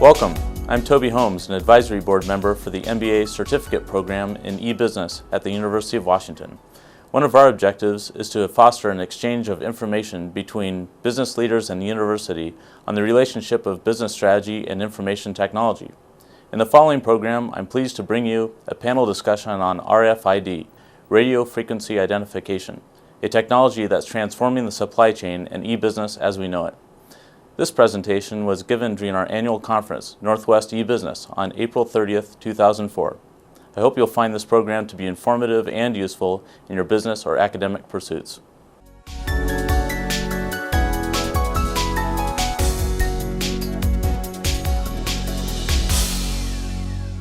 Welcome. I'm Toby Holmes, an advisory board member for the MBA certificate program in e-business at the University of Washington. One of our objectives is to foster an exchange of information between business leaders and the university on the relationship of business strategy and information technology. In the following program, I'm pleased to bring you a panel discussion on RFID, radio frequency identification, a technology that's transforming the supply chain and e-business as we know it. This presentation was given during our annual conference, Northwest e-Business, on April 30th, 2004. I hope you'll find this program to be informative and useful in your business or academic pursuits.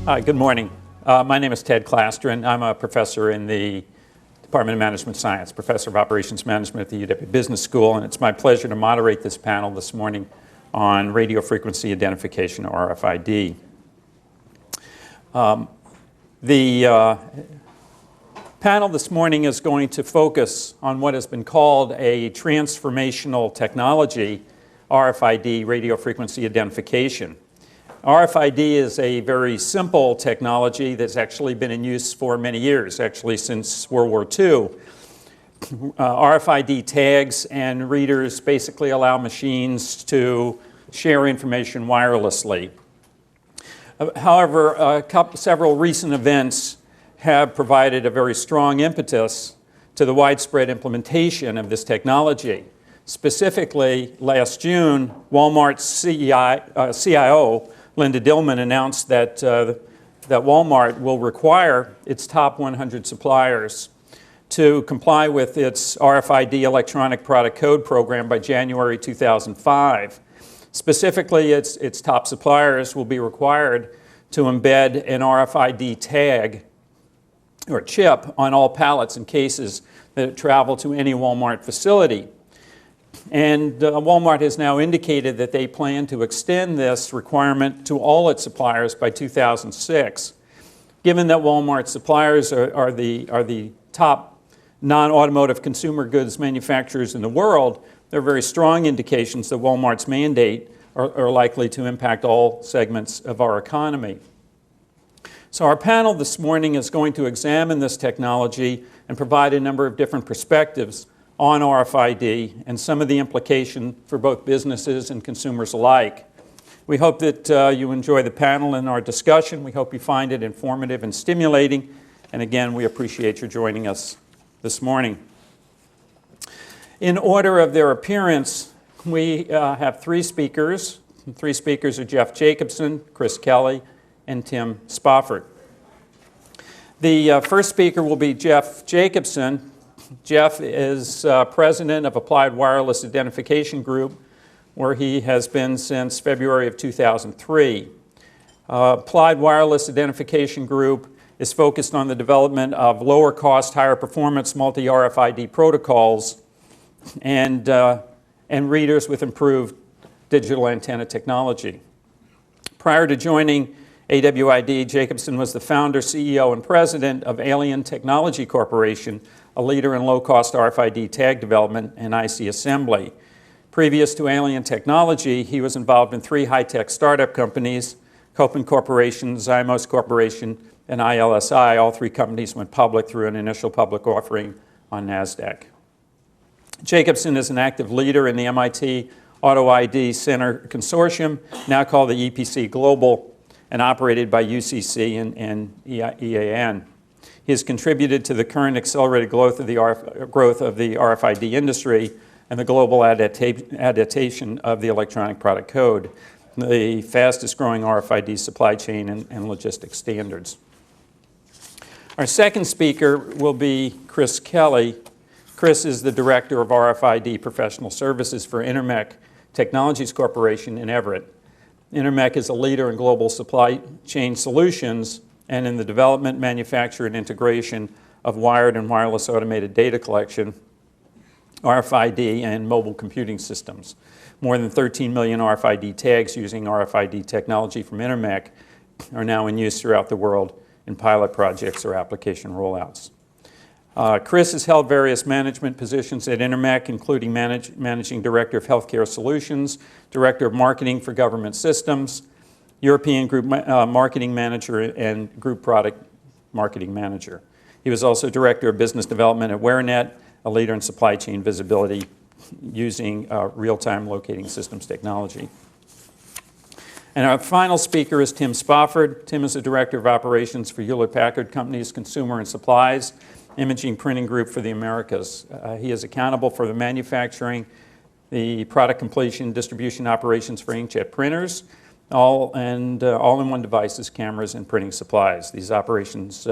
Hi, good morning. My name is Ted Klastorin. I'm a professor in the Department of Management Science, professor of operations management at the UW Business School, and it's my pleasure to moderate this panel this morning on radio frequency identification, or RFID. The panel this morning is going to focus on what has been called a transformational technology, RFID, radio frequency identification. RFID is a very simple technology that's actually been in use for many years, actually since World War II. RFID tags and readers basically allow machines to share information wirelessly. However, several recent events have provided a very strong impetus to the widespread implementation of this technology. Specifically, last June, Walmart's CIO, Linda Dillman, announced that Walmart will require its top 100 suppliers to comply with its RFID electronic product code program by January 2005. Specifically, its top suppliers will be required to embed an RFID tag or chip on all pallets and cases that travel to any Walmart facility. And Walmart has now indicated that they plan to extend this requirement to all its suppliers by 2006. Given that Walmart suppliers are the top non-automotive consumer goods manufacturers in the world, there are very strong indications that Walmart's mandate are likely to impact all segments of our economy. So our panel this morning is going to examine this technology and provide a number of different perspectives on RFID and some of the implication for both businesses and consumers alike. We hope that you enjoy the panel and our discussion. We hope you find it informative and stimulating. And again, we appreciate your joining us this morning. In order of their appearance, we have three speakers. The three speakers are Jeff Jacobsen, Chris Kelley, and Tim Spofford. The first speaker will be Jeff Jacobsen. Jeff is president of Applied Wireless Identification Group, where he has been since February of 2003. Applied Wireless Identification Group is focused on the development of lower cost, higher performance multi-RFID protocols and readers with improved digital antenna technology. Prior to joining AWID, Jacobsen was the founder, CEO, and president of Alien Technology Corporation, a leader in low-cost RFID tag development and IC assembly. Previous to Alien Technology, he was involved in three high-tech startup companies, Kopin Corporation, Zymos Corporation, and ILSI. All three companies went public through an initial public offering on NASDAQ. Jacobsen is an active leader in the MIT Auto ID Center Consortium, now called the EPC Global, and operated by UCC and EAN. He has contributed to the current accelerated growth of the RFID industry and the global adaptation of the electronic product code, the fastest growing RFID supply chain and logistics standards. Our second speaker will be Chris Kelley. Chris is the director of RFID professional services for Intermec Technologies Corporation in Everett. Intermec is a leader in global supply chain solutions and in the development, manufacture, and integration of wired and wireless automated data collection, RFID, and mobile computing systems. More than 13 million RFID tags using RFID technology from Intermec are now in use throughout the world in pilot projects or application rollouts. Chris has held various management positions at Intermec, including Managing Director of Healthcare Solutions, Director of Marketing for Government Systems. European Group Marketing Manager and Group Product Marketing Manager. He was also Director of Business Development at WareNet, a leader in supply chain visibility using real-time locating systems technology. And our final speaker is Tim Spofford. Tim is the Director of Operations for Hewlett Packard Company's Consumer and Supplies Imaging Printing Group for the Americas. He is accountable for the manufacturing, the product completion, distribution operations for inkjet printers, all-in-one devices, cameras, and printing supplies. These operations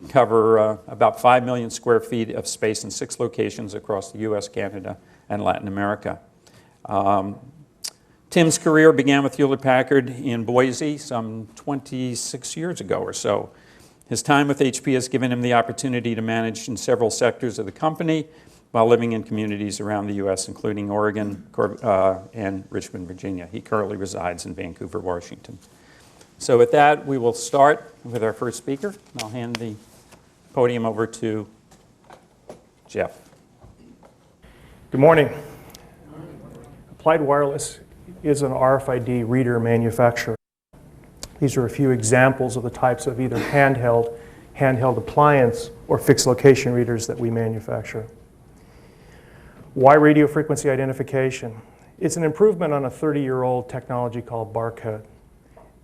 cover about 5 million square feet of space in 6 locations across the US, Canada, and Latin America. Tim's career began with Hewlett Packard in Boise some 26 years ago or so. His time with HP has given him the opportunity to manage in several sectors of the company while living in communities around the US, including Oregon and Richmond, Virginia. He currently resides in Vancouver, Washington. So with that, we will start with our first speaker. I'll hand the podium over to Jeff. Good morning. Applied Wireless is an RFID reader manufacturer. These are a few examples of the types of either handheld appliance, or fixed location readers that we manufacture. Why radio frequency identification? It's an improvement on a 30-year-old technology called barcode.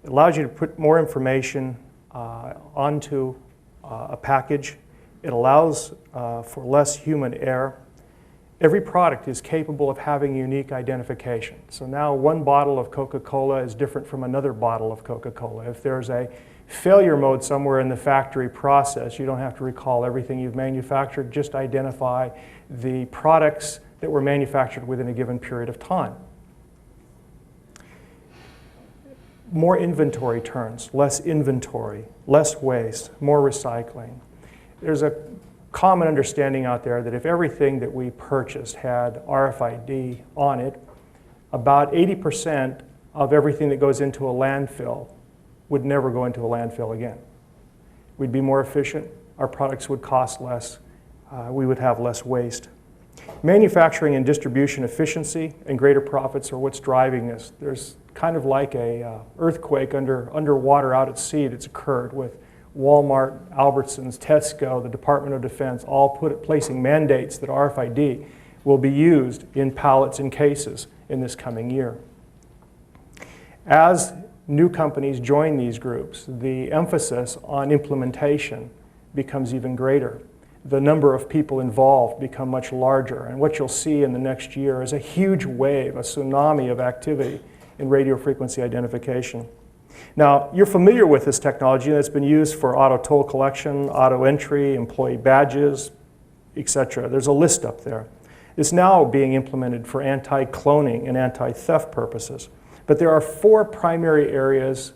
It allows you to put more information onto a package. It allows for less human error. Every product is capable of having unique identification. So now one bottle of Coca-Cola is different from another bottle of Coca-Cola. If there's a failure mode somewhere in the factory process, you don't have to recall everything you've manufactured, just identify the products that were manufactured within a given period of time. More inventory turns, less inventory, less waste, more recycling. There's a common understanding out there that if everything that we purchased had RFID on it, about 80% of everything that goes into a landfill would never go into a landfill again. We'd be more efficient, our products would cost less, we would have less waste. Manufacturing and distribution efficiency and greater profits are what's driving this. There's kind of like a earthquake underwater out at sea that's occurred with Walmart, Albertsons, Tesco, the Department of Defense, all placing mandates that RFID will be used in pallets and cases in this coming year. As new companies join these groups, the emphasis on implementation becomes even greater. The number of people involved become much larger, and what you'll see in the next year is a huge wave, a tsunami of activity in radio frequency identification. Now, you're familiar with this technology, and it's been used for auto toll collection, auto entry, employee badges, etc. There's a list up there. It's now being implemented for anti-cloning and anti-theft purposes. But there are 4 primary areas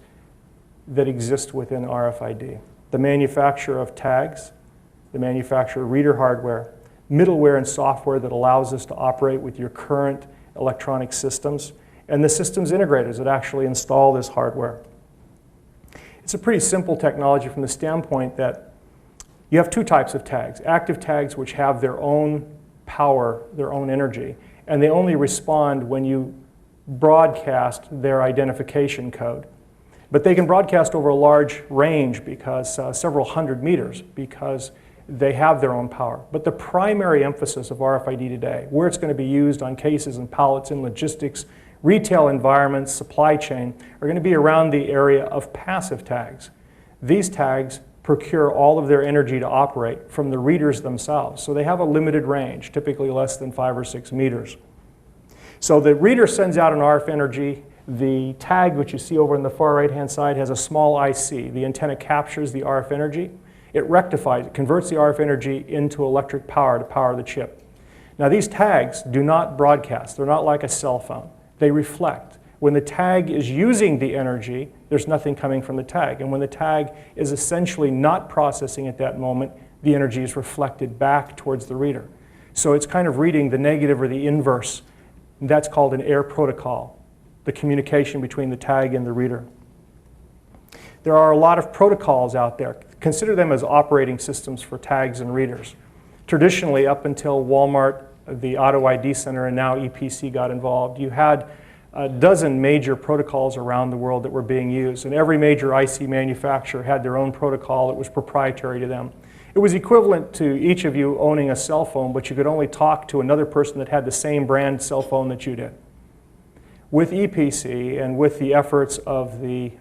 that exist within RFID. The manufacture of tags, the manufacture of reader hardware, middleware and software that allows us to operate with your current electronic systems, and the systems integrators that actually install this hardware. It's a pretty simple technology from the standpoint that you have 2 types of tags. Active tags, which have their own power, their own energy, and they only respond when you broadcast their identification code. But they can broadcast over a large range, because several hundred meters, because they have their own power. But the primary emphasis of RFID today, where it's going to be used on cases and pallets in logistics, retail environments, supply chain, are going to be around the area of passive tags. These tags procure all of their energy to operate from the readers themselves. So they have a limited range, typically less than 5 or 6 meters. So the reader sends out an RF energy. The tag, which you see over on the far right-hand side, has a small IC. The antenna captures the RF energy. It rectifies, it converts the RF energy into electric power to power the chip. Now, these tags do not broadcast. They're not like a cell phone. They reflect. When the tag is using the energy, there's nothing coming from the tag. And when the tag is essentially not processing at that moment, the energy is reflected back towards the reader. So it's kind of reading the negative or the inverse. And that's called an air protocol, the communication between the tag and the reader. There are a lot of protocols out there. Consider them as operating systems for tags and readers. Traditionally, up until Walmart, the Auto ID Center, and now EPC got involved, you had a dozen major protocols around the world that were being used, and every major IC manufacturer had their own protocol that was proprietary to them. It was equivalent to each of you owning a cell phone, but you could only talk to another person that had the same brand cell phone that you did. With EPC and with the efforts of the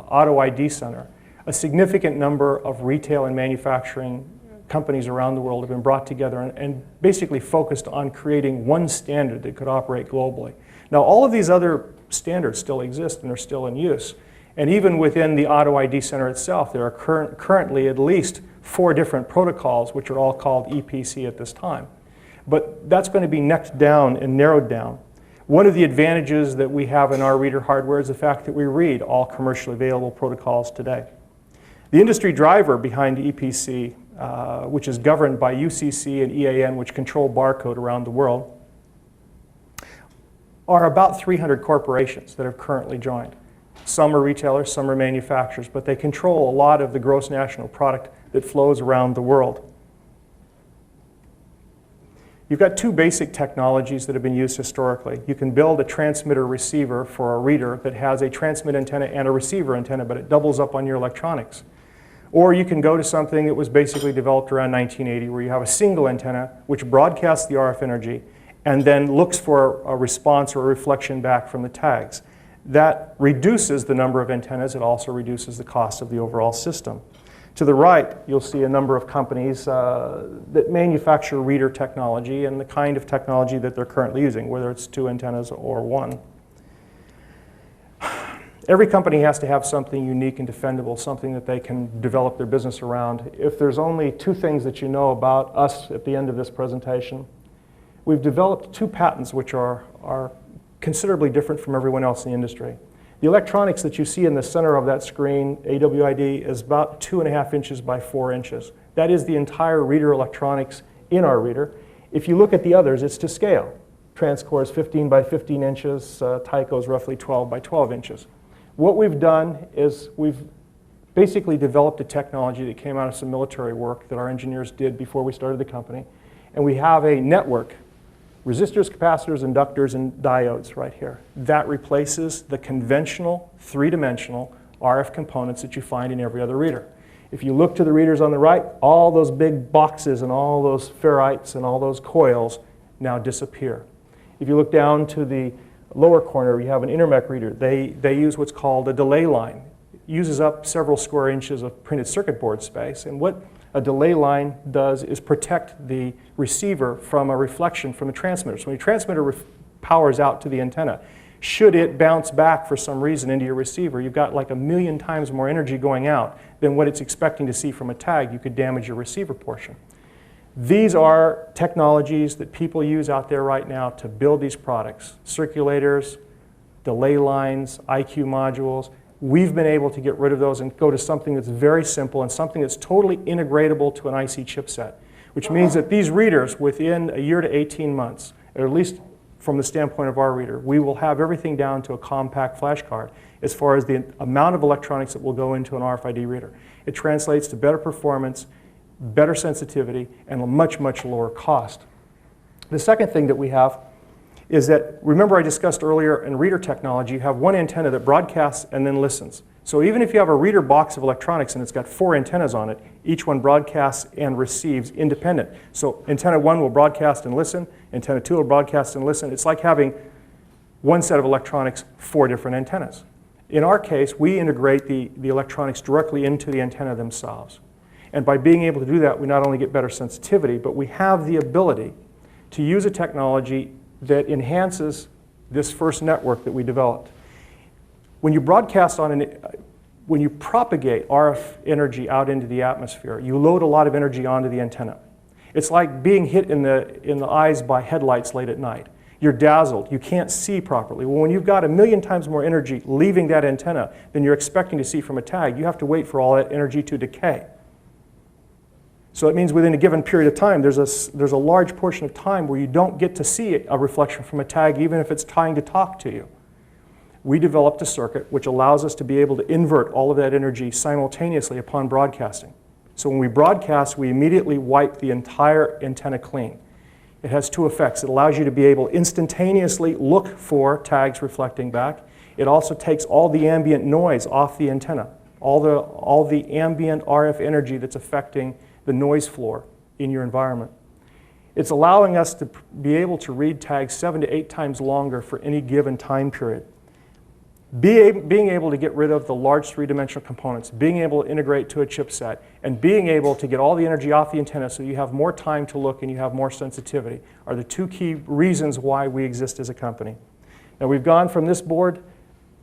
Auto ID Center, a significant number of retail and manufacturing companies around the world have been brought together and basically focused on creating one standard that could operate globally. Now, all of these other standards still exist and are still in use. And even within the Auto ID Center itself, there are currently at least 4 different protocols, which are all called EPC at this time. But that's going to be necked down and narrowed down. One of the advantages that we have in our reader hardware is the fact that we read all commercially available protocols today. The industry driver behind EPC, which is governed by UCC and EAN, which control barcode around the world, are about 300 corporations that have currently joined. Some are retailers, some are manufacturers, but they control a lot of the gross national product that flows around the world. You've got 2 basic technologies that have been used historically. You can build a transmitter receiver for a reader that has a transmit antenna and a receiver antenna, but it doubles up on your electronics. Or you can go to something that was basically developed around 1980, where you have a single antenna which broadcasts the RF energy and then looks for a response or a reflection back from the tags. That reduces the number of antennas. It also reduces the cost of the overall system. To the right, you'll see a number of companies that manufacture reader technology and the kind of technology that they're currently using, whether it's 2 antennas or 1. Every company has to have something unique and defendable, something that they can develop their business around. If there's only 2 things that you know about us at the end of this presentation, we've developed 2 patents which are considerably different from everyone else in the industry. The electronics that you see in the center of that screen, AWID, is about 2.5 inches by 4 inches. That is the entire reader electronics in our reader. If you look at the others, it's to scale. Transcore is 15 by 15 inches, Tyco is roughly 12 by 12 inches. What we've done is we've basically developed a technology that came out of some military work that our engineers did before we started the company. And we have a network, resistors, capacitors, inductors, and diodes right here. That replaces the conventional 3-dimensional RF components that you find in every other reader. If you look to the readers on the right, all those big boxes and all those ferrites and all those coils now disappear. If you look down to the lower corner, you have an Intermec reader. They use what's called a delay line. It uses up several square inches of printed circuit board space. And what a delay line does is protect the receiver from a reflection from the transmitter. So when your transmitter powers out to the antenna, should it bounce back for some reason into your receiver, you've got like 1,000,000 times more energy going out than what it's expecting to see from a tag. You could damage your receiver portion. These are technologies that people use out there right now to build these products. Circulators, delay lines, IQ modules. We've been able to get rid of those and go to something that's very simple and something that's totally integratable to an IC chipset, which means that these readers, within a year to 18 months, or at least from the standpoint of our reader, we will have everything down to a compact flash card as far as the amount of electronics that will go into an RFID reader. It translates to better performance, better sensitivity, and a much, much lower cost. The second thing that we have is that, remember I discussed earlier in reader technology, you have one antenna that broadcasts and then listens. So even if you have a reader box of electronics and it's got 4 antennas on it, each one broadcasts and receives independent. So antenna 1 will broadcast and listen, antenna 2 will broadcast and listen. It's like having one set of electronics, 4 different antennas. In our case, we integrate the electronics directly into the antenna themselves. And by being able to do that, we not only get better sensitivity, but we have the ability to use a technology that enhances this first network that we developed. When you broadcast when you propagate RF energy out into the atmosphere, you load a lot of energy onto the antenna. It's like being hit in the eyes by headlights late at night. You're dazzled, you can't see properly. Well, when you've got 1,000,000 times more energy leaving that antenna than you're expecting to see from a tag, you have to wait for all that energy to decay. So it means within a given period of time, there's a large portion of time where you don't get to see a reflection from a tag, even if it's trying to talk to you. We developed a circuit which allows us to be able to invert all of that energy simultaneously upon broadcasting. So when we broadcast, we immediately wipe the entire antenna clean. It has two effects. It allows you to be able to instantaneously look for tags reflecting back. It also takes all the ambient noise off the antenna, all the ambient RF energy that's affecting the noise floor in your environment. It's allowing us to be able to read tags 7 to 8 times longer for any given time period. Being able to get rid of the large three-dimensional components, being able to integrate to a chipset, and being able to get all the energy off the antenna so you have more time to look and you have more sensitivity are the two key reasons why we exist as a company. Now we've gone from this board,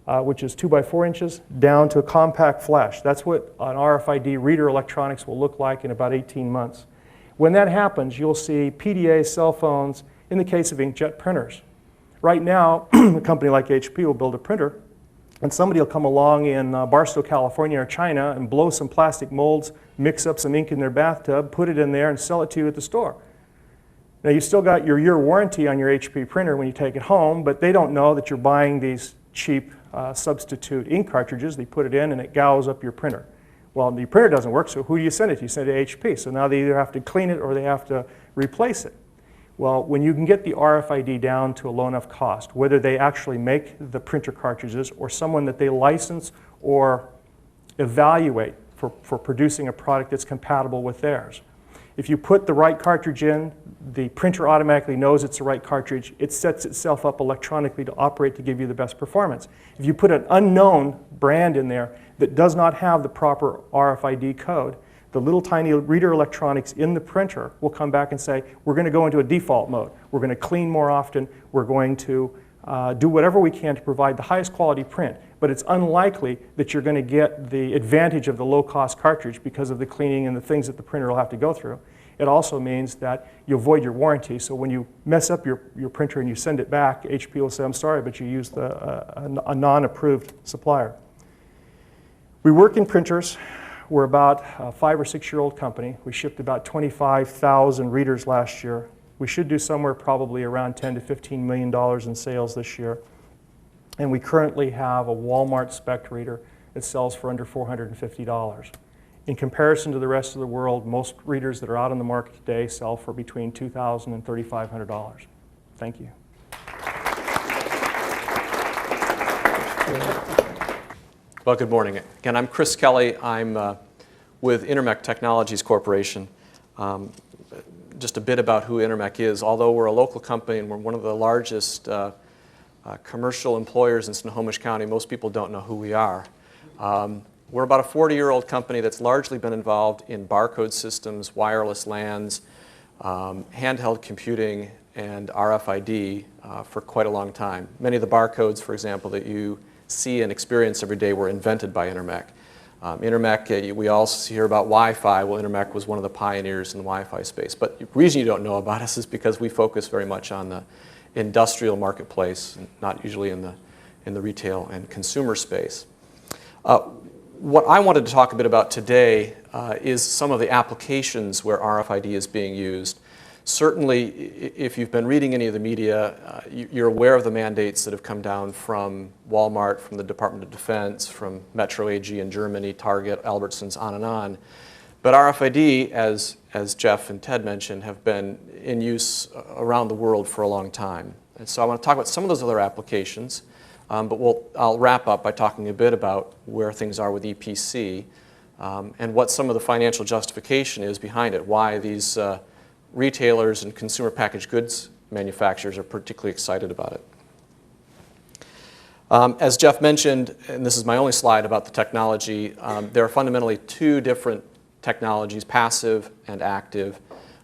which is 2 by 4 inches, down to a compact flash. That's what an RFID reader electronics will look like in about 18 months. When that happens, you'll see PDA cell phones in the case of inkjet printers. Right now, a company like HP will build a printer, and somebody will come along in Barstow, California or China and blow some plastic molds, mix up some ink in their bathtub, put it in there, and sell it to you at the store. Now, you've still got your year warranty on your HP printer when you take it home, but they don't know that you're buying these cheap substitute ink cartridges. They put it in and it gouges up your printer. Well, the printer doesn't work, so who do you send it to? You send it to HP. So now they either have to clean it or they have to replace it. Well, when you can get the RFID down to a low enough cost, whether they actually make the printer cartridges or someone that they license or evaluate for producing a product that's compatible with theirs. If you put the right cartridge in, the printer automatically knows it's the right cartridge. It sets itself up electronically to operate to give you the best performance. If you put an unknown brand in there that does not have the proper RFID code, the little tiny reader electronics in the printer will come back and say, we're going to go into a default mode. We're going to clean more often. We're going to do whatever we can to provide the highest quality print. But it's unlikely that you're going to get the advantage of the low-cost cartridge because of the cleaning and the things that the printer will have to go through. It also means that you avoid your warranty. So when you mess up your printer and you send it back, HP will say, I'm sorry, but you used a non-approved supplier. We work in printers. We're about a 5 or 6-year-old company. We shipped about 25,000 readers last year. We should do somewhere probably around $10 to $15 million in sales this year. And we currently have a Walmart spec reader that sells for under $450. In comparison to the rest of the world, most readers that are out on the market today sell for between $2,000 and $3,500. Thank you. Well, good morning. Again, I'm Chris Kelley. I'm with Intermec Technologies Corporation. Just a bit about who Intermec is. Although we're a local company and we're one of the largest commercial employers in Snohomish County, most people don't know who we are. We're about a 40-year-old company that's largely been involved in barcode systems, wireless LANs, handheld computing, and RFID for quite a long time. Many of the barcodes, for example, that you see and experience every day were invented by Intermec. Intermec, we also hear about Wi-Fi. Well, Intermec was one of the pioneers in the Wi-Fi space. But the reason you don't know about us is because we focus very much on the industrial marketplace, not usually in the retail and consumer space. What I wanted to talk a bit about today is some of the applications where RFID is being used. Certainly, if you've been reading any of the media, you're aware of the mandates that have come down from Walmart, from the Department of Defense, from Metro AG in Germany, Target, Albertsons, on and on. But RFID, as Jeff and Ted mentioned, have been in use around the world for a long time. And so I want to talk about some of those other applications, but I'll wrap up by talking a bit about where things are with EPC and what some of the financial justification is behind it, why these retailers and consumer packaged goods manufacturers are particularly excited about it. As Jeff mentioned, and this is my only slide about the technology, there are fundamentally two different technologies, passive and active.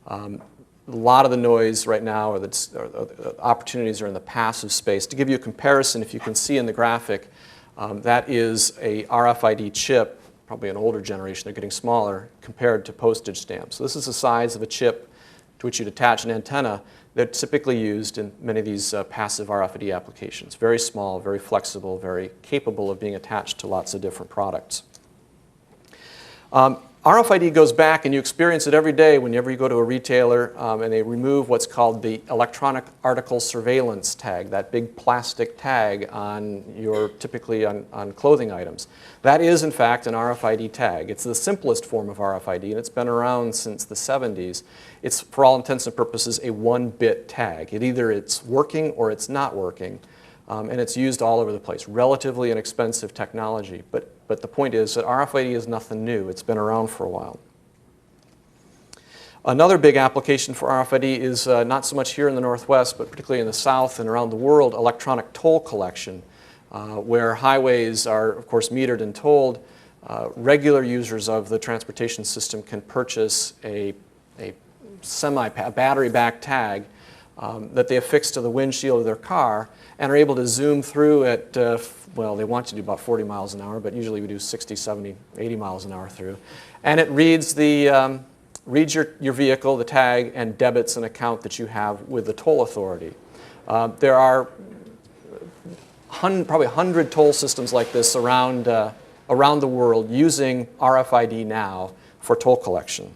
A lot of the noise right now, or the opportunities are in the passive space. To give you a comparison, if you can see in the graphic, that is a RFID chip, probably an older generation, they're getting smaller, compared to postage stamps. So this is the size of a chip to which you'd attach an antenna that's typically used in many of these passive RFID applications. Very small, very flexible, very capable of being attached to lots of different products. RFID goes back, and you experience it every day whenever you go to a retailer and they remove what's called the electronic article surveillance tag, that big plastic tag on typically on clothing items. That is, in fact, an RFID tag. It's the simplest form of RFID, and it's been around since the 70s. It's, for all intents and purposes, a one-bit tag. Either it's working or it's not working, and it's used all over the place. Relatively inexpensive technology, but the point is that RFID is nothing new. It's been around for a while. Another big application for RFID is not so much here in the Northwest, but particularly in the South and around the world, electronic toll collection, where highways are, of course, metered and tolled. Regular users of the transportation system can purchase a battery-backed tag that they affix to the windshield of their car and are able to zoom through at, well, they want you to do about 40 miles an hour, but usually we do 60, 70, 80 miles an hour through. And it reads reads your vehicle, the tag, and debits an account that you have with the toll authority. There are probably 100 toll systems like this around the world using RFID now for toll collection.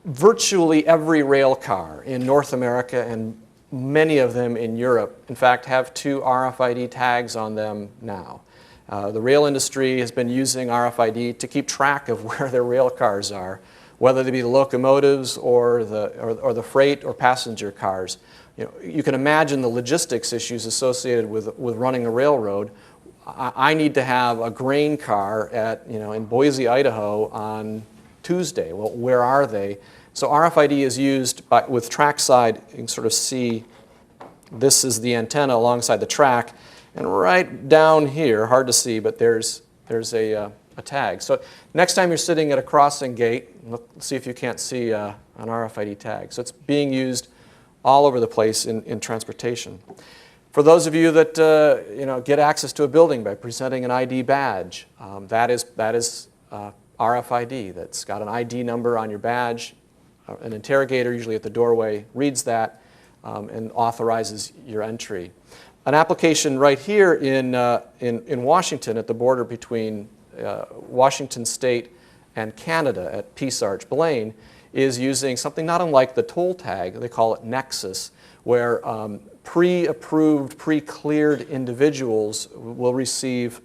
Virtually every rail car in North America and many of them in Europe, in fact, have 2 RFID tags on them now. The rail industry has been using RFID to keep track of where their rail cars are, whether they be the locomotives or the freight or passenger cars. You can imagine the logistics issues associated with running a railroad. I need to have a grain car in Boise, Idaho on Tuesday. Well, where are they? So RFID is used with trackside. You can sort of see this is the antenna alongside the track, and right down here, hard to see, but there's a tag. So next time you're sitting at a crossing gate, let's see if you can't see an RFID tag. So it's being used all over the place in transportation. For those of you that get access to a building by presenting an ID badge, that is RFID. That's got an ID number on your badge. An interrogator, usually at the doorway, reads that and authorizes your entry. An application right here in Washington at the border between Washington State and Canada at Peace Arch Blaine is using something not unlike the toll tag. They call it Nexus, where pre-approved, pre-cleared individuals will receive,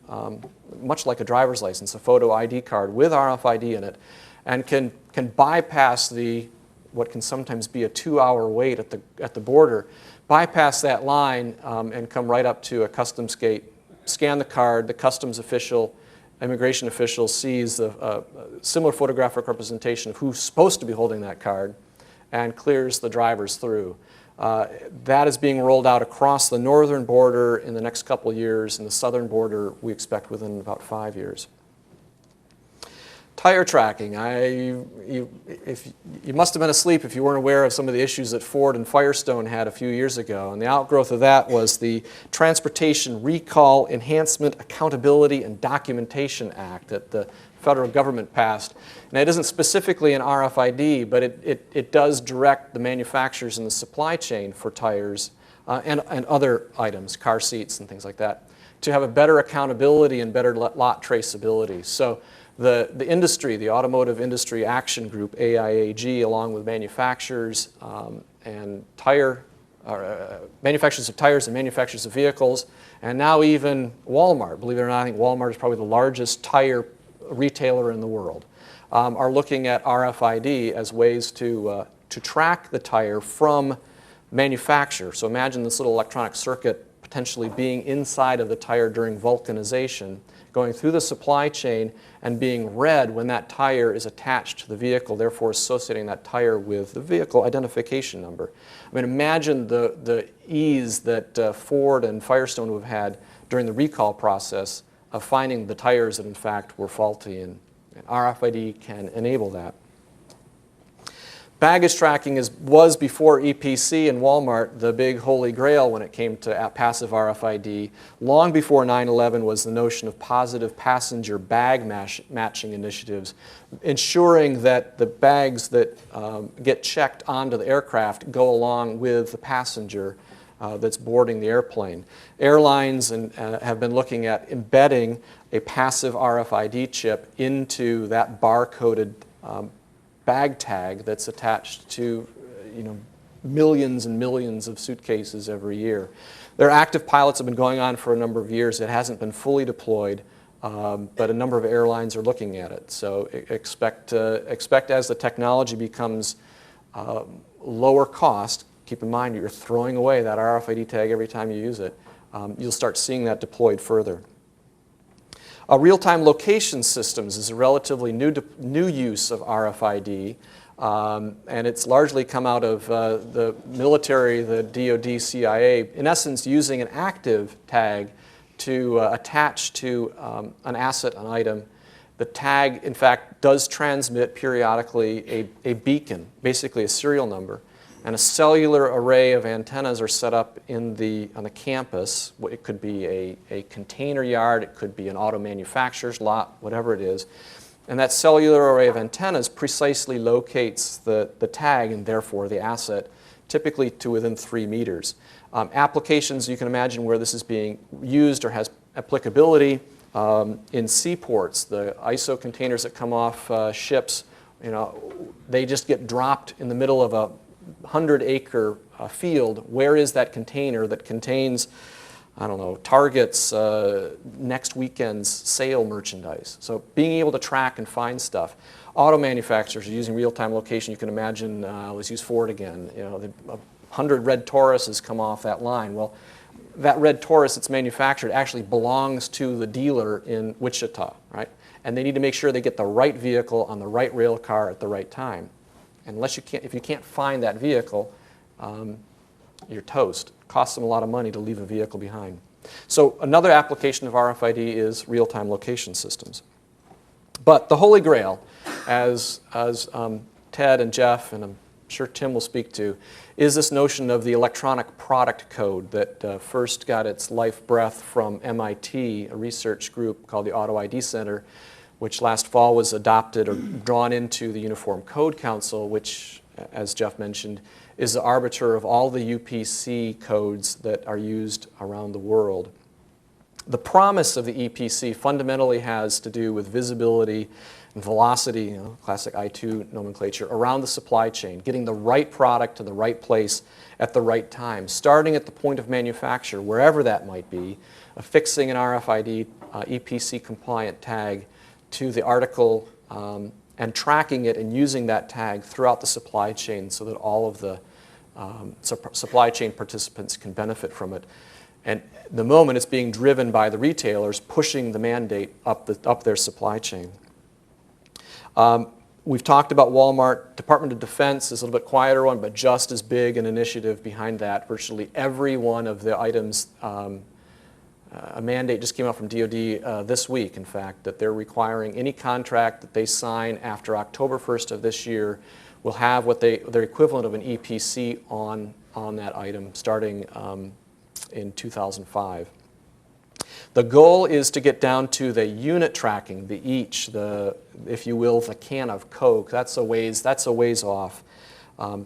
much like a driver's license, a photo ID card with RFID in it, and can bypass what can sometimes be a 2-hour wait at the border, bypass that line and come right up to a customs gate, scan the card, the customs official, immigration official sees a similar photographic representation of who's supposed to be holding that card and clears the drivers through. That is being rolled out across the northern border in the next couple of years, and the southern border we expect within about 5 years. Tire tracking. You must have been asleep if you weren't aware of some of the issues that Ford and Firestone had a few years ago. And the outgrowth of that was the Transportation Recall Enhancement Accountability and Documentation Act that the federal government passed. Now, it isn't specifically an RFID, but it does direct the manufacturers in the supply chain for tires and other items, car seats and things like that, to have a better accountability and better lot traceability. So the industry, the Automotive Industry Action Group, AIAG, along with manufacturers and manufacturers of tires and manufacturers of vehicles, and now even Walmart, believe it or not, I think Walmart is probably the largest tire retailer in the world, are looking at RFID as ways to track the tire from manufacture. So imagine this little electronic circuit potentially being inside of the tire during vulcanization, going through the supply chain and being read when that tire is attached to the vehicle, therefore associating that tire with the vehicle identification number. I mean, imagine the ease that Ford and Firestone would have had during the recall process of finding the tires that in fact were faulty, and RFID can enable that. Baggage tracking was before EPC and Walmart the big holy grail when it came to passive RFID. Long before 9/11 was the notion of positive passenger bag matching initiatives, ensuring that the bags that get checked onto the aircraft go along with the passenger that's boarding the airplane. Airlines have been looking at embedding a passive RFID chip into that bar-coded bag tag that's attached to millions and millions of suitcases every year. Their active pilots have been going on for a number of years. It hasn't been fully deployed, but a number of airlines are looking at it. So expect as the technology becomes lower cost, keep in mind you're throwing away that RFID tag every time you use it, you'll start seeing that deployed further. Real-time location systems is a relatively new use of RFID, and it's largely come out of the military, the DoD, CIA, in essence using an active tag to attach to an asset, an item. The tag, in fact, does transmit periodically a beacon, basically a serial number, and a cellular array of antennas are set up on the campus. It could be a container yard, it could be an auto manufacturer's lot, whatever it is. And that cellular array of antennas precisely locates the tag and therefore the asset, typically to within 3 meters. Applications you can imagine where this is being used or has applicability in seaports, the ISO containers that come off ships, they just get dropped in the middle of a 100-acre field. Where is that container that contains, I don't know, Target's next weekend's sale merchandise? So being able to track and find stuff. Auto manufacturers are using real-time location. You can imagine, let's use Ford again. 100 red Tauruses come off that line. Well, that red Taurus that's manufactured actually belongs to the dealer in Wichita, right? And they need to make sure they get the right vehicle on the right rail car at the right time. If you can't find that vehicle, you're toast. It costs them a lot of money to leave a vehicle behind. So another application of RFID is real-time location systems. But the Holy Grail, as Ted and Jeff, and I'm sure Tim will speak to, is this notion of the electronic product code that first got its life breath from MIT, a research group called the Auto ID Center, which last fall was adopted or drawn into the Uniform Code Council, which, as Jeff mentioned, is the arbiter of all the UPC codes that are used around the world. The promise of the EPC fundamentally has to do with visibility and velocity, classic I2 nomenclature, around the supply chain, getting the right product to the right place at the right time, starting at the point of manufacture, wherever that might be, affixing an RFID EPC compliant tag to the article and tracking it and using that tag throughout the supply chain so that all of the supply chain participants can benefit from it. And the moment it's being driven by the retailers pushing the mandate up their supply chain. We've talked about Walmart. Department of Defense is a little bit quieter one, but just as big an initiative behind that. Virtually every one of the items, a mandate just came out from DoD this week, in fact, that they're requiring any contract that they sign after October 1st of this year will have what their equivalent of an EPC on that item starting in 2005. The goal is to get down to the unit tracking, the each, if you will, the can of Coke. That's a ways off.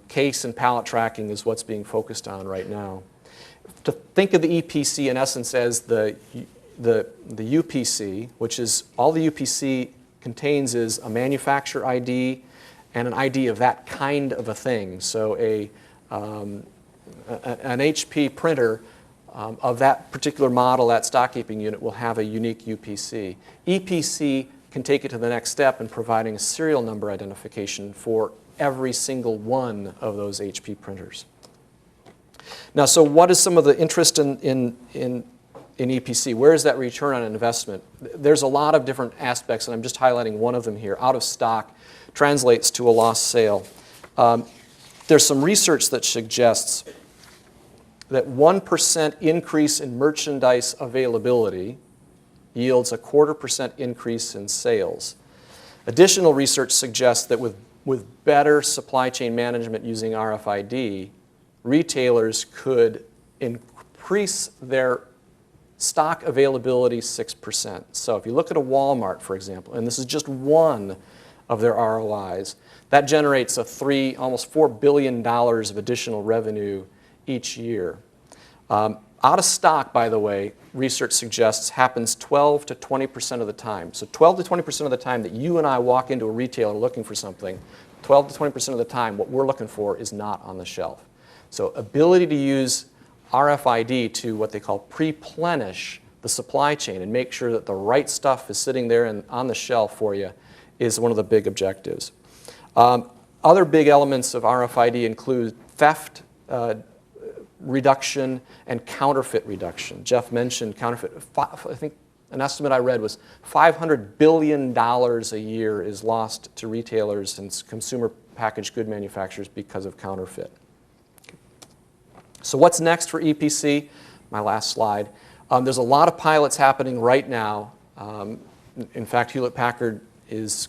Case and pallet tracking is what's being focused on right now. To think of the EPC in essence as the UPC, which is all the UPC contains is a manufacturer ID and an ID of that kind of a thing. So an HP printer of that particular model, that stock keeping unit, will have a unique UPC. EPC can take it to the next step in providing a serial number identification for every single one of those HP printers. Now, so what is some of the interest in EPC? Where is that return on investment? There's a lot of different aspects, and I'm just highlighting one of them here. Out of stock translates to a lost sale. There's some research that suggests that 1% increase in merchandise availability yields a 0.25% increase in sales. Additional research suggests that with better supply chain management using RFID, retailers could increase their stock availability 6%. So if you look at a Walmart, for example, and this is just one of their ROIs, that generates almost $4 billion of additional revenue each year. Out of stock, by the way, research suggests happens 12 to 20% of the time. So 12 to 20% of the time that you and I walk into a retailer looking for something, 12 to 20% of the time what we're looking for is not on the shelf. So ability to use RFID to what they call pre-plenish the supply chain and make sure that the right stuff is sitting there and on the shelf for you is one of the big objectives. Other big elements of RFID include theft reduction and counterfeit reduction. Jeff mentioned counterfeit. I think an estimate I read was $500 billion a year is lost to retailers and consumer packaged good manufacturers because of counterfeit. So what's next for EPC? My last slide. There's a lot of pilots happening right now. In fact, Hewlett Packard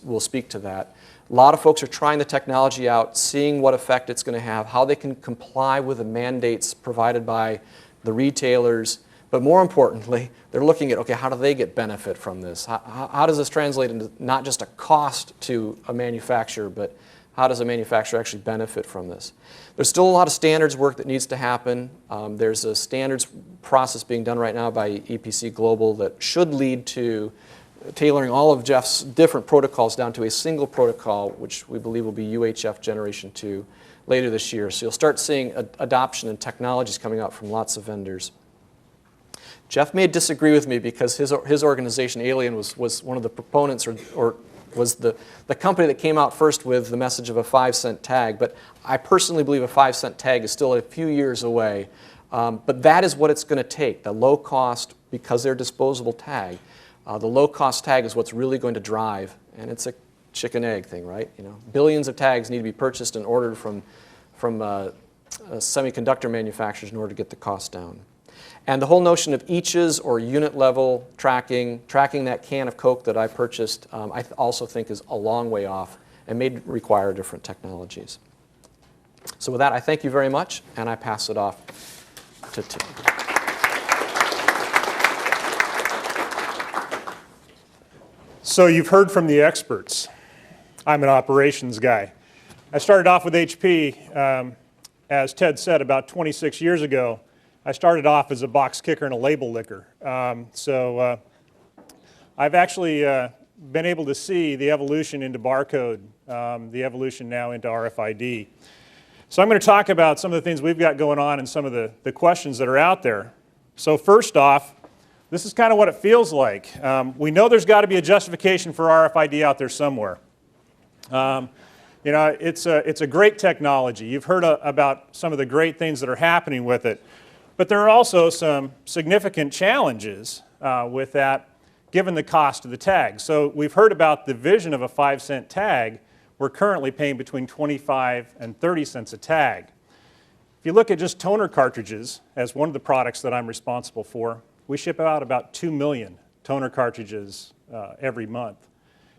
will speak to that. A lot of folks are trying the technology out, seeing what effect it's going to have, how they can comply with the mandates provided by the retailers. But more importantly, they're looking at, okay, how do they get benefit from this? How does this translate into not just a cost to a manufacturer, but how does a manufacturer actually benefit from this? There's still a lot of standards work that needs to happen. There's a standards process being done right now by EPC Global that should lead to tailoring all of Jeff's different protocols down to a single protocol, which we believe will be UHF Generation 2 later this year. So you'll start seeing adoption and technologies coming out from lots of vendors. Jeff may disagree with me because his organization, Alien, was one of the proponents or was the company that came out first with the message of a 5-cent tag. But I personally believe a 5-cent tag is still a few years away. But that is what it's going to take, the low cost, because they're a disposable tag. The low-cost tag is what's really going to drive, and it's a chicken-egg thing, right? You know, billions of tags need to be purchased and ordered from semiconductor manufacturers in order to get the cost down. And the whole notion of eaches or unit-level tracking that can of Coke that I purchased, I also think is a long way off and may require different technologies. So with that, I thank you very much, and I pass it off to Tim. So you've heard from the experts. I'm an operations guy. I started off with HP, as Ted said, about 26 years ago. I started off as a box kicker and a label licker. I've actually been able to see the evolution into barcode, the evolution now into RFID. So I'm going to talk about some of the things we've got going on and some of the questions that are out there. So first off, this is kind of what it feels like. We know there's got to be a justification for RFID out there somewhere. You know, it's a great technology. You've heard about some of the great things that are happening with it. But there are also some significant challenges with that, given the cost of the tag. So we've heard about the vision of a 5-cent tag. We're currently paying between 25 and 30 cents a tag. If you look at just toner cartridges, as one of the products that I'm responsible for, we ship out about 2 million toner cartridges every month.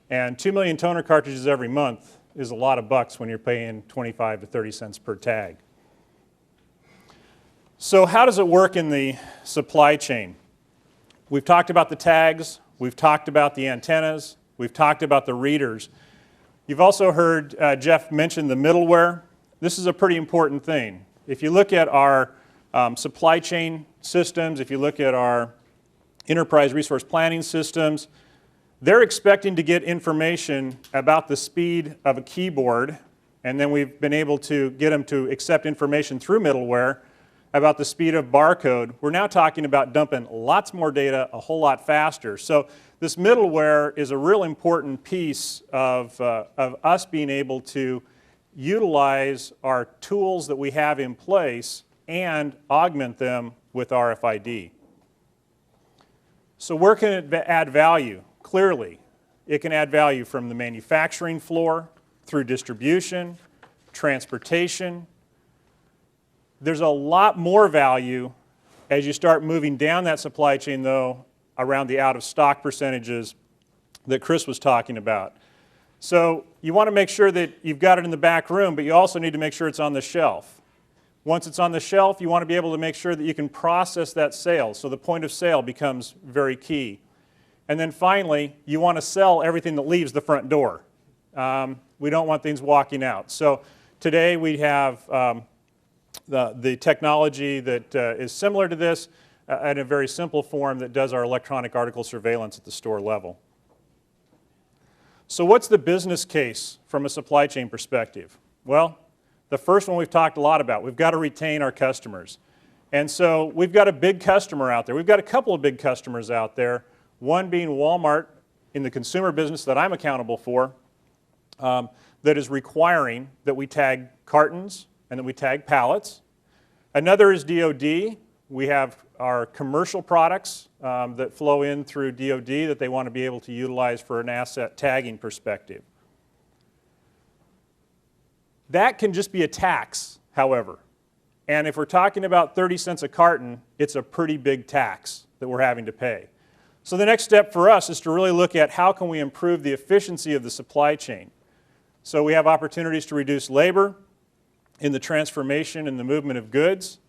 And 2 million toner cartridges every month is a lot of bucks when you're paying 25 to 30 cents per tag. So how does it work in the supply chain? We've talked about the tags, we've talked about the antennas, we've talked about the readers. You've also heard Jeff mention the middleware. This is a pretty important thing. If you look at our supply chain systems, if you look at our enterprise resource planning systems, they're expecting to get information about the speed of a keyboard, and then we've been able to get them to accept information through middleware about the speed of barcode. We're now talking about dumping lots more data a whole lot faster. So this middleware is a real important piece of us being able to utilize our tools that we have in place and augment them with RFID. So where can it add value? Clearly, it can add value from the manufacturing floor, through distribution, transportation. There's a lot more value as you start moving down that supply chain, though, around the out-of-stock percentages that Chris was talking about. So you want to make sure that you've got it in the back room, but you also need to make sure it's on the shelf. Once it's on the shelf, you want to be able to make sure that you can process that sale, so the point of sale becomes very key. And then finally, you want to sell everything that leaves the front door. We don't want things walking out. So today we have the technology that is similar to this in a very simple form that does our electronic article surveillance at the store level. So what's the business case from a supply chain perspective? Well, the first one we've talked a lot about. We've got to retain our customers. And so we've got a big customer out there. We've got a couple of big customers out there, one being Walmart in the consumer business that I'm accountable for, that is requiring that we tag cartons and that we tag pallets. Another is DoD. We have our commercial products that flow in through DoD that they want to be able to utilize for an asset tagging perspective. That can just be a tax, however. And if we're talking about 30 cents a carton, it's a pretty big tax that we're having to pay. So the next step for us is to really look at how can we improve the efficiency of the supply chain. So we have opportunities to reduce labor in the transformation and the movement of goods.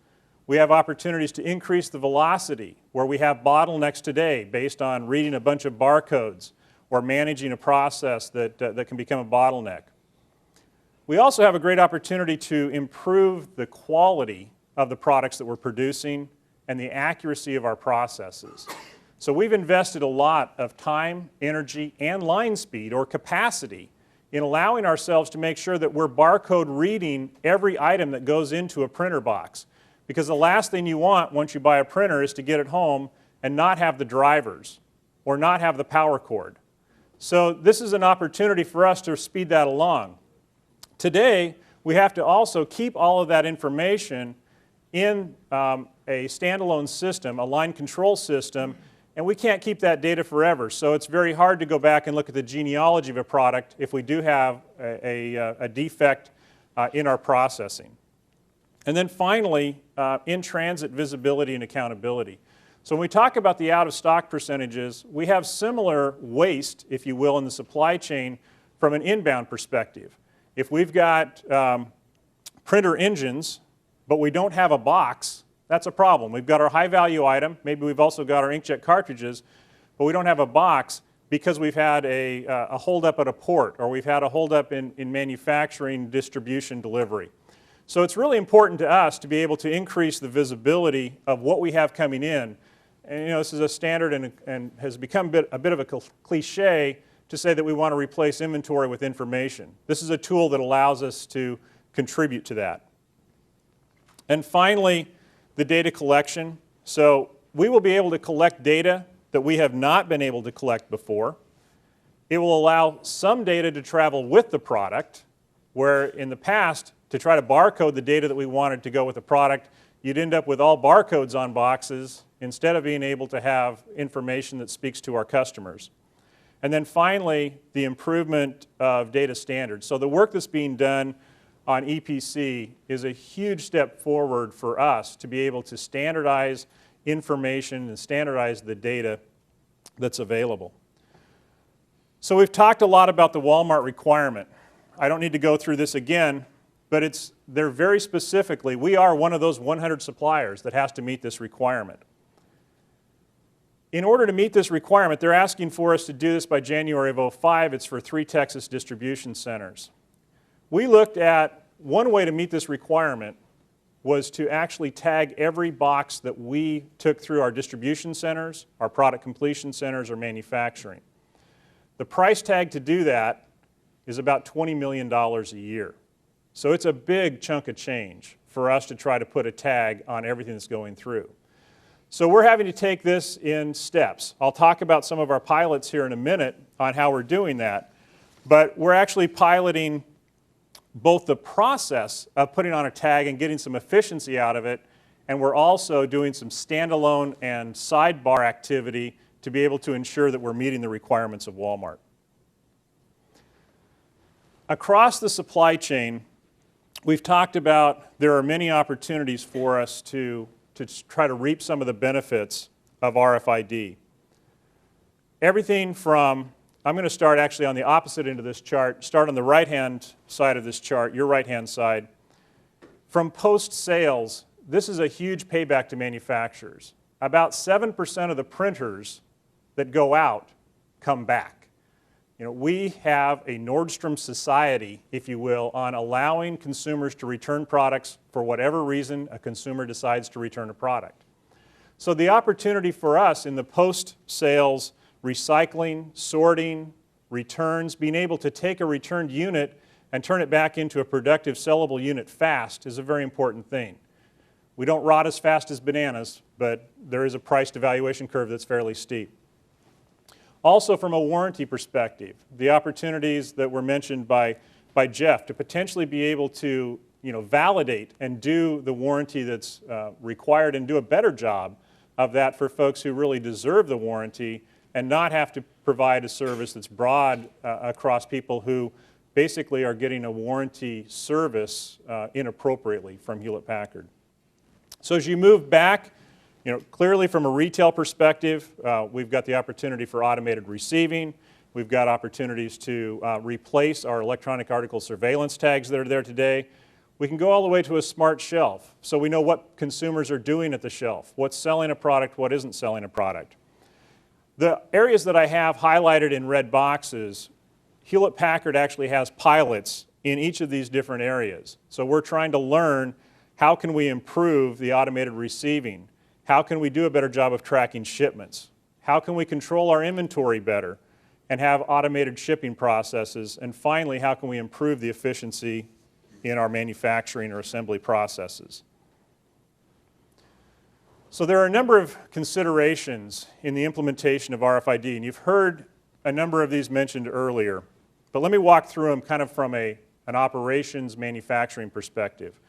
We have opportunities to increase the velocity where we have bottlenecks today based on reading a bunch of barcodes or managing a process that can become a bottleneck. We also have a great opportunity to improve the quality of the products that we're producing and the accuracy of our processes. So we've invested a lot of time, energy, and line speed or capacity in allowing ourselves to make sure that we're barcode reading every item that goes into a printer box. Because the last thing you want once you buy a printer is to get it home and not have the drivers or not have the power cord. So this is an opportunity for us to speed that along. Today, we have to also keep all of that information in a standalone system, a line control system, and we can't keep that data forever. So it's very hard to go back and look at the genealogy of a product if we do have a defect in our processing. And then finally, in-transit visibility and accountability. So when we talk about the out-of-stock percentages, we have similar waste, if you will, in the supply chain from an inbound perspective. If we've got printer engines, but we don't have a box, that's a problem. We've got our high-value item, maybe we've also got our inkjet cartridges, but we don't have a box because we've had a holdup at a port or we've had a holdup in manufacturing, distribution, delivery. So it's really important to us to be able to increase the visibility of what we have coming in. And you know, this is a standard and has become a bit of a cliche to say that we want to replace inventory with information. This is a tool that allows us to contribute to that. And finally, the data collection. So we will be able to collect data that we have not been able to collect before. It will allow some data to travel with the product, where in the past, to try to barcode the data that we wanted to go with the product, you'd end up with all barcodes on boxes instead of being able to have information that speaks to our customers. And then finally, the improvement of data standards. So the work that's being done on EPC is a huge step forward for us to be able to standardize information and standardize the data that's available. So we've talked a lot about the Walmart requirement. I don't need to go through this again, but they're very specifically, we are one of those 100 suppliers that has to meet this requirement. In order to meet this requirement, they're asking for us to do this by January of 2005. It's for 3 Texas distribution centers. We looked at one way to meet this requirement was to actually tag every box that we took through our distribution centers, our product completion centers, or manufacturing. The price tag to do that is about $20 million a year. So it's a big chunk of change for us to try to put a tag on everything that's going through. So we're having to take this in steps. I'll talk about some of our pilots here in a minute on how we're doing that. But we're actually piloting both the process of putting on a tag and getting some efficiency out of it, and we're also doing some standalone and sidebar activity to be able to ensure that we're meeting the requirements of Walmart. Across the supply chain, we've talked about there are many opportunities for us to try to reap some of the benefits of RFID. Everything from, I'm going to start actually on the opposite end of this chart, start on the right-hand side of this chart, your right-hand side. From post-sales, this is a huge payback to manufacturers. About 7% of the printers that go out come back. We have a Nordstrom society, if you will, on allowing consumers to return products for whatever reason a consumer decides to return a product. So the opportunity for us in the post-sales recycling, sorting, returns, being able to take a returned unit and turn it back into a productive, sellable unit fast is a very important thing. We don't rot as fast as bananas, but there is a price to valuation curve that's fairly steep. Also, from a warranty perspective, the opportunities that were mentioned by Jeff to potentially be able to validate and do the warranty that's required and do a better job of that for folks who really deserve the warranty and not have to provide a service that's broad across people who basically are getting a warranty service inappropriately from Hewlett Packard. So as you move back, clearly from a retail perspective, we've got the opportunity for automated receiving. We've got opportunities to replace our electronic article surveillance tags that are there today. We can go all the way to a smart shelf, so we know what consumers are doing at the shelf, what's selling a product, what isn't selling a product. The areas that I have highlighted in red boxes, Hewlett Packard actually has pilots in each of these different areas. So we're trying to learn how can we improve the automated receiving? How can we do a better job of tracking shipments? How can we control our inventory better and have automated shipping processes? And finally, how can we improve the efficiency in our manufacturing or assembly processes? So there are a number of considerations in the implementation of RFID, and you've heard a number of these mentioned earlier. But let me walk through them kind of from an operations manufacturing perspective.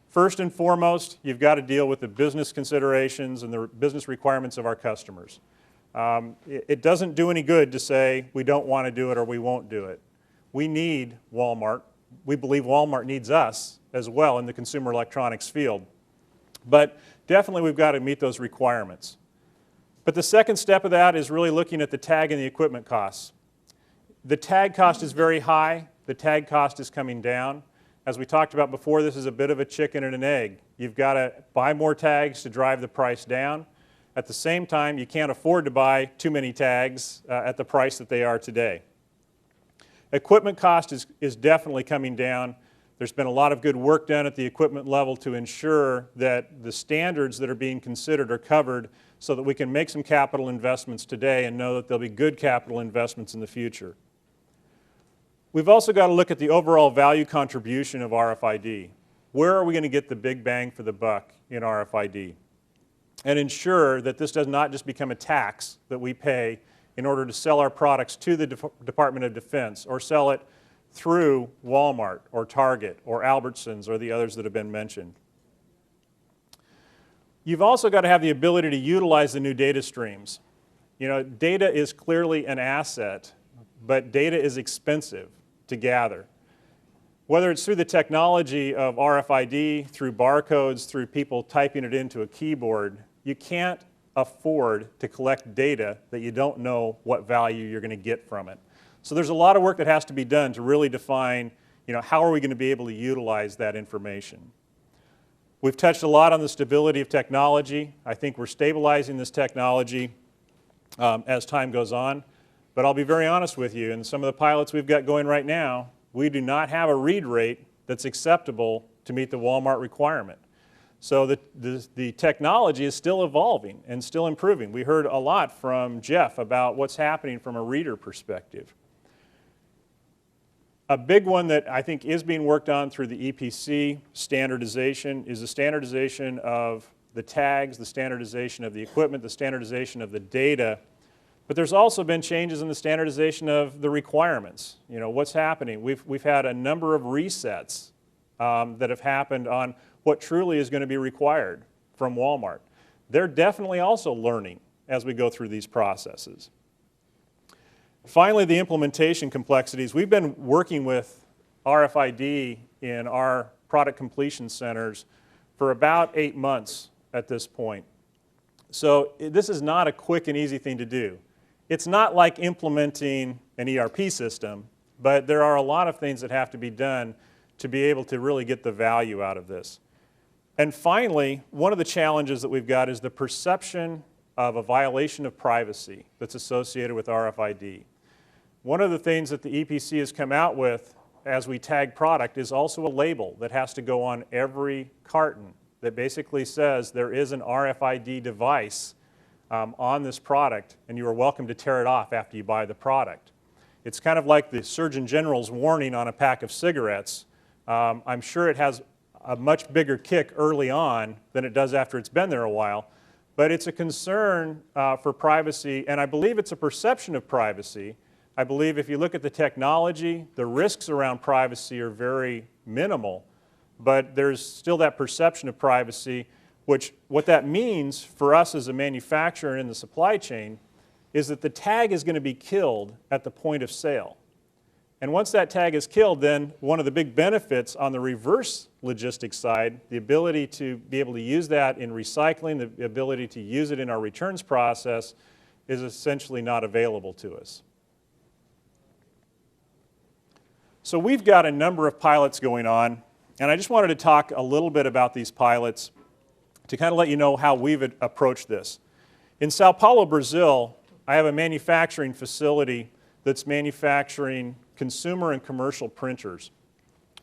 First and foremost, you've got to deal with the business considerations and the business requirements of our customers. It doesn't do any good to say we don't want to do it or we won't do it. We need Walmart. We believe Walmart needs us as well in the consumer electronics field. But definitely we've got to meet those requirements. But the second step of that is really looking at the tag and the equipment costs. The tag cost is very high. The tag cost is coming down. As we talked about before, this is a bit of a chicken and an egg. You've got to buy more tags to drive the price down. At the same time, you can't afford to buy too many tags at the price that they are today. Equipment cost is definitely coming down. There's been a lot of good work done at the equipment level to ensure that the standards that are being considered are covered so that we can make some capital investments today and know that there'll be good capital investments in the future. We've also got to look at the overall value contribution of RFID. Where are we going to get the big bang for the buck in RFID? And ensure that this does not just become a tax that we pay in order to sell our products to the Department of Defense or sell it through Walmart or Target or Albertsons or the others that have been mentioned. You've also got to have the ability to utilize the new data streams. Data is clearly an asset, but data is expensive to gather. Whether it's through the technology of RFID, through barcodes, through people typing it into a keyboard, you can't afford to collect data that you don't know what value you're going to get from it. So there's a lot of work that has to be done to really define, how are we going to be able to utilize that information. We've touched a lot on the stability of technology. I think we're stabilizing this technology as time goes on. But I'll be very honest with you, in some of the pilots we've got going right now, we do not have a read rate that's acceptable to meet the Walmart requirement. So the technology is still evolving and still improving. We heard a lot from Jeff about what's happening from a reader perspective. A big one that I think is being worked on through the EPC standardization is the standardization of the tags, the standardization of the equipment, the standardization of the data. But there's also been changes in the standardization of the requirements. What's happening? We've had a number of resets that have happened on what truly is going to be required from Walmart. They're definitely also learning as we go through these processes. Finally, the implementation complexities. We've been working with RFID in our product completion centers for about 8 months at this point. So this is not a quick and easy thing to do. It's not like implementing an ERP system, but there are a lot of things that have to be done to be able to really get the value out of this. And finally, one of the challenges that we've got is the perception of a violation of privacy that's associated with RFID. one of the things that the EPC has come out with as we tag product is also a label that has to go on every carton that basically says there is an RFID device on this product, and you are welcome to tear it off after you buy the product. It's kind of like the Surgeon General's warning on a pack of cigarettes. I'm sure it has a much bigger kick early on than it does after it's been there a while, but it's a concern for privacy, and I believe it's a perception of privacy. I believe if you look at the technology, the risks around privacy are very minimal, but there's still that perception of privacy, which what that means for us as a manufacturer in the supply chain is that the tag is going to be killed at the point of sale. And once that tag is killed, then one of the big benefits on the reverse logistics side, the ability to be able to use that in recycling, the ability to use it in our returns process, is essentially not available to us. So we've got a number of pilots going on, and I just wanted to talk a little bit about these pilots to kind of let you know how we've approached this. In Sao Paulo, Brazil, I have a manufacturing facility that's manufacturing consumer and commercial printers.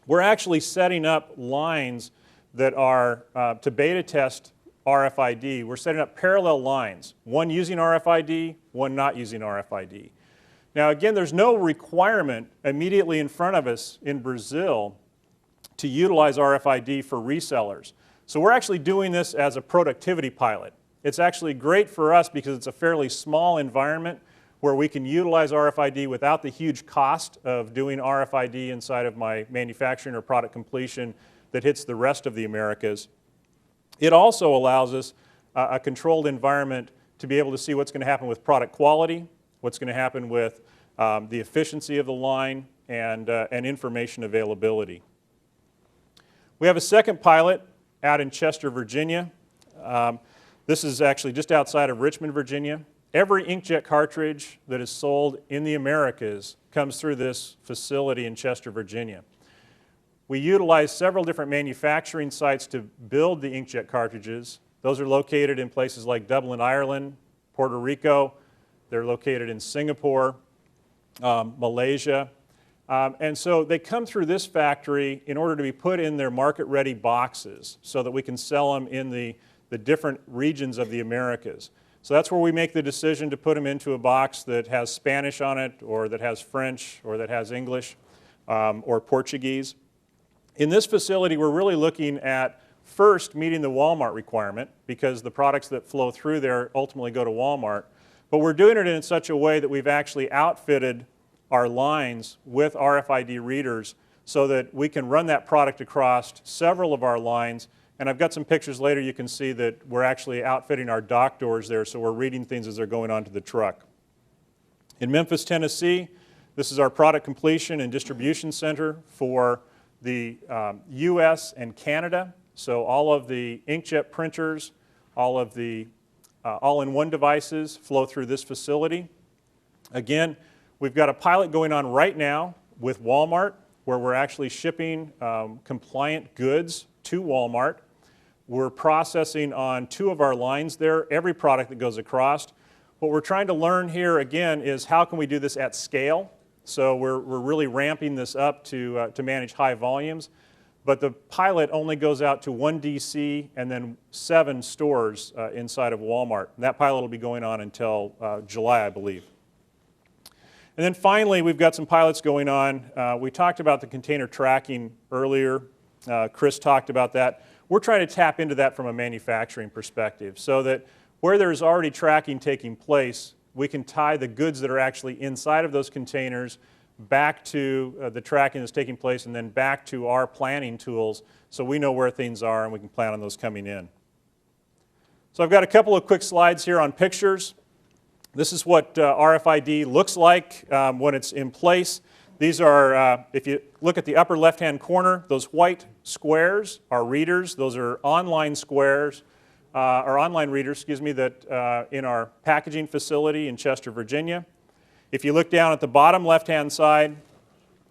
We're actually setting up lines that are to beta test RFID. We're setting up parallel lines, one using RFID, one not using RFID. Now again, there's no requirement immediately in front of us in Brazil to utilize RFID for resellers. So we're actually doing this as a productivity pilot. It's actually great for us because it's a fairly small environment where we can utilize RFID without the huge cost of doing RFID inside of my manufacturing or product completion that hits the rest of the Americas. It also allows us a controlled environment to be able to see what's going to happen with product quality, what's going to happen with the efficiency of the line, and information availability. We have a second pilot out in Chester, Virginia. This is actually just outside of Richmond, Virginia. Every inkjet cartridge that is sold in the Americas comes through this facility in Chester, Virginia. We utilize several different manufacturing sites to build the inkjet cartridges. Those are located in places like Dublin, Ireland, Puerto Rico. They're located in Singapore, Malaysia. And so they come through this factory in order to be put in their market-ready boxes so that we can sell them in the different regions of the Americas. So that's where we make the decision to put them into a box that has Spanish on it, or that has French, or that has English, or Portuguese. In this facility, we're really looking at first meeting the Walmart requirement, because the products that flow through there ultimately go to Walmart. But we're doing it in such a way that we've actually outfitted our lines with RFID readers so that we can run that product across several of our lines. And I've got some pictures later you can see that we're actually outfitting our dock doors there, so we're reading things as they're going onto the truck. In Memphis, Tennessee, this is our product completion and distribution center for the US and Canada. So all of the inkjet printers, all of the all-in-one devices flow through this facility. Again, we've got a pilot going on right now with Walmart where we're actually shipping compliant goods to Walmart. We're processing on 2 of our lines there, every product that goes across. What we're trying to learn here, again, is how can we do this at scale? So we're really ramping this up to manage high volumes. But the pilot only goes out to 1 DC and then 7 stores inside of Walmart. And that pilot will be going on until July, I believe. And then finally, we've got some pilots going on. We talked about the container tracking earlier. Chris talked about that. We're trying to tap into that from a manufacturing perspective so that where there's already tracking taking place, we can tie the goods that are actually inside of those containers back to the tracking that's taking place and then back to our planning tools so we know where things are and we can plan on those coming in. So I've got a couple of quick slides here on pictures. This is what RFID looks like when it's in place. These are, if you look at the upper left-hand corner, those white squares are readers. Those are online squares, or online readers, excuse me, that in our packaging facility in Chester, Virginia. If you look down at the bottom left-hand side,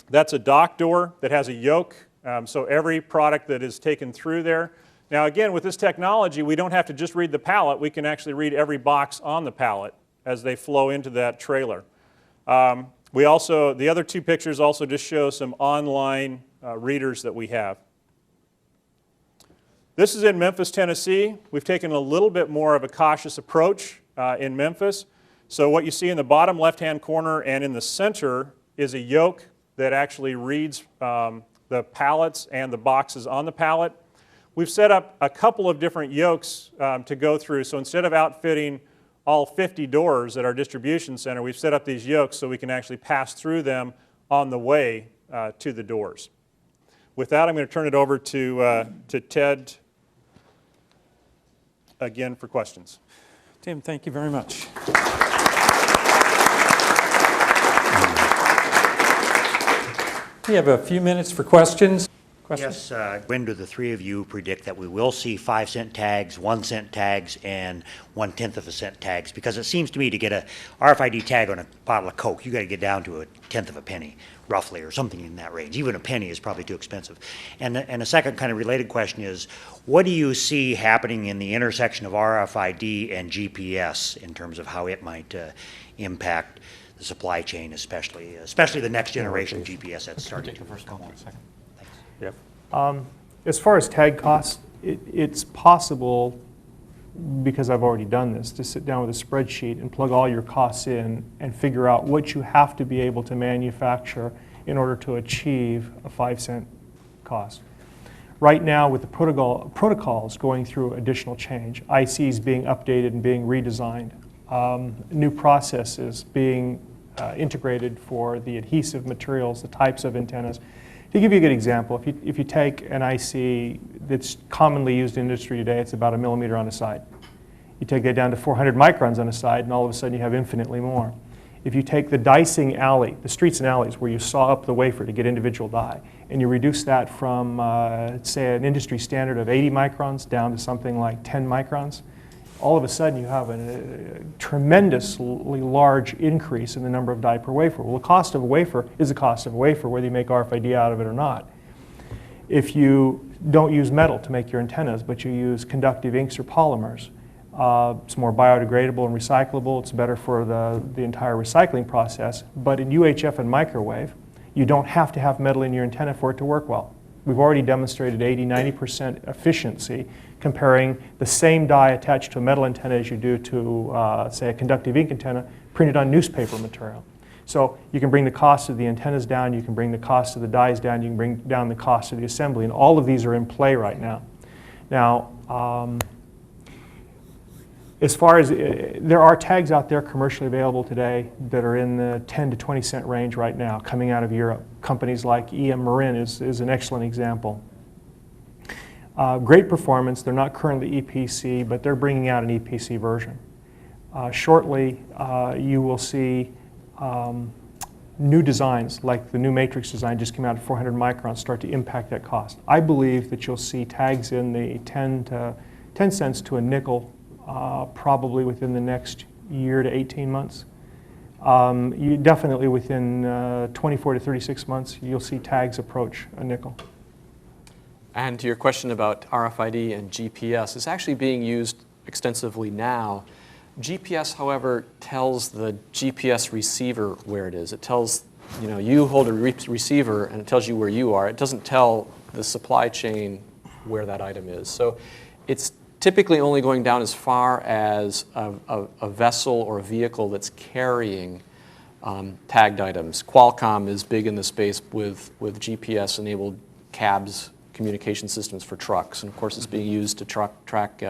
that's a dock door that has a yoke, so every product that is taken through there. Now again, with this technology, we don't have to just read the pallet. We can actually read every box on the pallet as they flow into that trailer. The other two pictures also just show some online readers that we have. This is in Memphis, Tennessee. We've taken a little bit more of a cautious approach in Memphis. So what you see in the bottom left-hand corner and in the center is a yoke that actually reads the pallets and the boxes on the pallet. We've set up a couple of different yokes to go through. So instead of outfitting all 50 doors at our distribution center, we've set up these yokes so we can actually pass through them on the way to the doors. With that, I'm going to turn it over to Ted again for questions. Tim, thank you very much. We have a few minutes for questions. Yes, when do the three of you predict that we will see 5-cent tags, 1-cent tags, and 1/10 of a cent tags? Because it seems to me to get a RFID tag on a bottle of Coke, you got to get down to 1/10 of a penny, roughly, or something in that range. Even a penny is probably too expensive. And a second kind of related question is, what do you see happening in the intersection of RFID and GPS in terms of how it might impact the supply chain, especially the next generation GPS that's starting to come on? Yep. As far as tag costs, it's possible, because I've already done this, to sit down with a spreadsheet and plug all your costs in and figure out what you have to be able to manufacture in order to achieve a 5-cent cost. Right now, with the protocols going through additional change, ICs being updated and being redesigned, new processes being integrated for the adhesive materials, the types of antennas. To give you a good example, if you take an IC that's commonly used in industry today, it's about 1 millimeter on a side. You take that down to 400 microns on a side, and all of a sudden you have infinitely more. If you take the dicing alley, the streets and alleys where you saw up the wafer to get individual die, and you reduce that from, say, an industry standard of 80 microns down to something like 10 microns, all of a sudden you have a tremendously large increase in the number of die per wafer. Well, the cost of a wafer is the cost of a wafer, whether you make RFID out of it or not. If you don't use metal to make your antennas, but you use conductive inks or polymers, it's more biodegradable and recyclable. It's better for the entire recycling process. But in UHF and microwave, you don't have to have metal in your antenna for it to work well. We've already demonstrated 80–90% efficiency comparing the same die attached to a metal antenna as you do to, say, a conductive ink antenna printed on newspaper material. So you can bring the cost of the antennas down, you can bring the cost of the dies down, you can bring down the cost of the assembly, and all of these are in play right now. Now, as far as, there are tags out there commercially available today that are in the 10 to 20 cent range right now coming out of Europe. Companies like EM Marin is an excellent example. Great performance. They're not currently EPC, but they're bringing out an EPC version. Shortly, you will see new designs, like the new matrix design just came out at 400 microns, start to impact that cost. I believe that you'll see tags in the 10 cents to a nickel probably within the next year to 18 months. You definitely within 24 to 36 months, you'll see tags approach a nickel. And to your question about RFID and GPS, it's actually being used extensively now. GPS, however, tells the GPS receiver where it is. It tells, you hold a receiver and it tells you where you are. It doesn't tell the supply chain where that item is. So it's typically only going down as far as a vessel or a vehicle that's carrying tagged items. Qualcomm is big in the space with GPS-enabled cabs, communication systems for trucks, and of course it's being used to track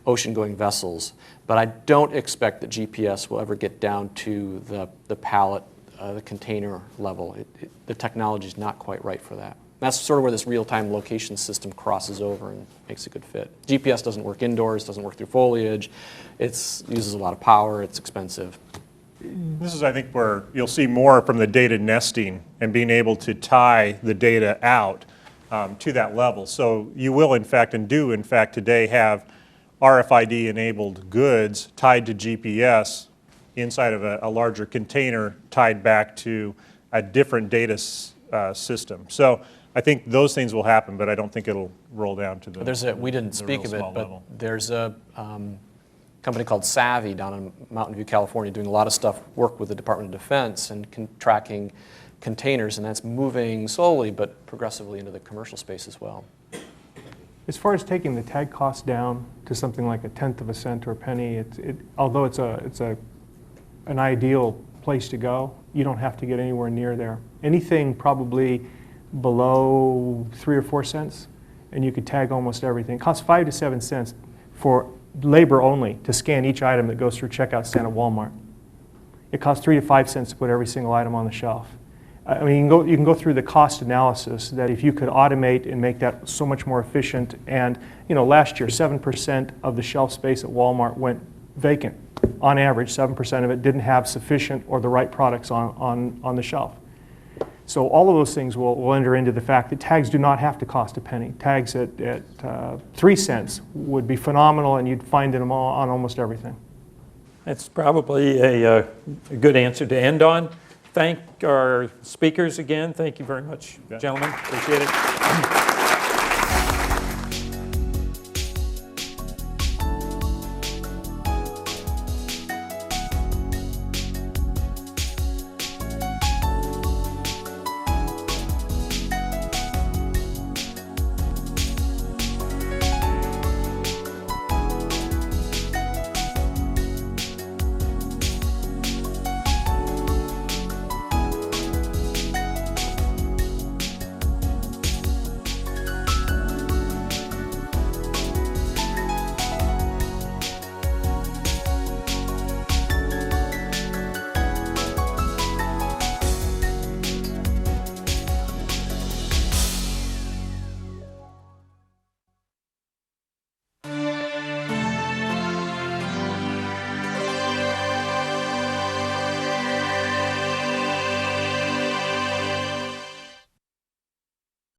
ocean-going vessels. But I don't expect that GPS will ever get down to the pallet, the container level. The technology is not quite right for that. That's sort of where this real-time location system crosses over and makes a good fit. GPS doesn't work indoors, doesn't work through foliage. It uses a lot of power, it's expensive. This is, I think, where you'll see more from the data nesting and being able to tie the data out to that level. So you will, in fact, and do, in fact, today have RFID-enabled goods tied to GPS inside of a larger container tied back to a different data system. So I think those things will happen, but I don't think it'll roll down to the We didn't speak of it, but level. there's a company called Savvy down in Mountain View, California, doing a lot of stuff, work with the Department of Defense and tracking containers, and that's moving slowly but progressively into the commercial space as well. As far as taking the tag cost down to something like 1/10 of a cent or a penny, although it's an ideal place to go, you don't have to get anywhere near there. Anything probably below 3 or 4 cents, and you could tag almost everything. It costs 5 to 7 cents for labor only to scan each item that goes through checkout stand at Walmart. It costs 3 to 5 cents to put every single item on the shelf. I mean, you can go through the cost analysis that if you could automate and make that so much more efficient. And last year, 7% of the shelf space at Walmart went vacant. On average, 7% of it didn't have sufficient or the right products on the shelf. So all of those things will enter into the fact that tags do not have to cost a penny. Tags at 3 cents would be phenomenal, and you'd find them on almost everything. That's probably a good answer to end on. Thank our speakers again. Thank you very much, gentlemen. Appreciate it.